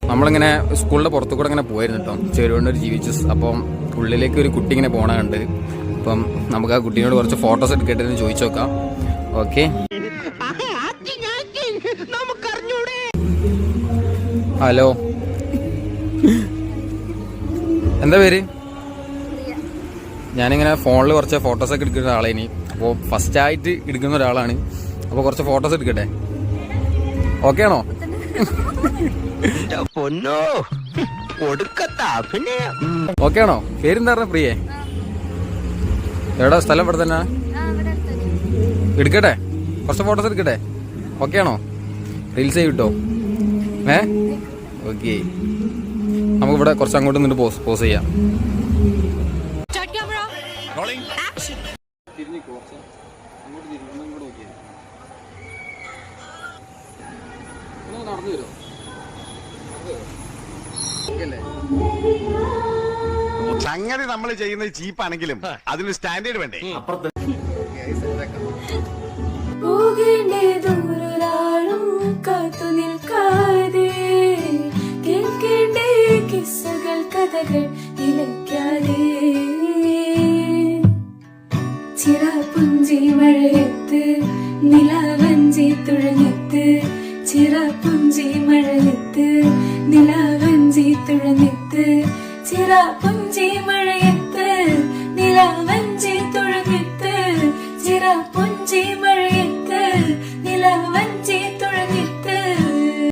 നമ്മളിങ്ങനെ സ്കൂളിന്റെ പുറത്തു കൂടെ ഇങ്ങനെ പോയിരുന്നു കേട്ടോ, ചെറുവണ്ണൂർ ജീവിച്ചസ്. അപ്പം ഉള്ളിലേക്ക് ഒരു കുട്ടി ഇങ്ങനെ പോണ കണ്ട്. അപ്പം നമുക്ക് ആ കുട്ടീനോട് കുറച്ച് ഫോട്ടോസ് എടുക്കട്ടെന്ന് ചോദിച്ചു നോക്കാം. ഓക്കെ, ഹലോ, എന്താ പേര്? ഞാനിങ്ങനെ ഫോണിൽ കുറച്ച് ഫോട്ടോസൊക്കെ എടുക്കുന്ന ആളേനി. അപ്പോൾ ഫസ്റ്റ് ആയിട്ട് എടുക്കുന്ന ഒരാളാണ്. അപ്പോൾ കുറച്ച് ഫോട്ടോസ് എടുക്കട്ടെ, ഓക്കെ ആണോ? ഓക്കെ ആണോ? പേരെന്താ പറഞ്ഞ? പ്രിയേ. എവിടെ സ്ഥലം? ഇവിടെ തന്നെ. എടുക്കട്ടെ, കുറച്ച് ഫോട്ടോസ് എടുക്കട്ടെ, ഓക്കെ ആണോ? റീൽസ് കിട്ടോ? ഓക്കെ, നമുക്കിവിടെ കുറച്ച് അങ്ങോട്ട് നിന്നിട്ട് പോസ് ചെയ്യാം. നടന്നു വരുമോ? സംഗതി നമ്മൾ ചെയ്യുന്നത് ചീപ്പാണെങ്കിലും അതിന് സ്റ്റാൻഡേർഡ് വേണ്ടേ? കാത്തു നിൽക്കാതെ കേൾക്കേണ്ടേ കിസ്സകൾ കഥകൾ നിലയ്ക്കാതെ ചിറപുഞ്ചി മഴയത്ത് നിലാവഞ്ചി തുഴഞ്ഞെത്ത് ചിറപുഞ്ചി മഴയത്ത് നിലാവഞ്ചി തുഴഞ്ഞെത്ത് ചിറപുഞ്ചി മഴയത്ത് നിലാവ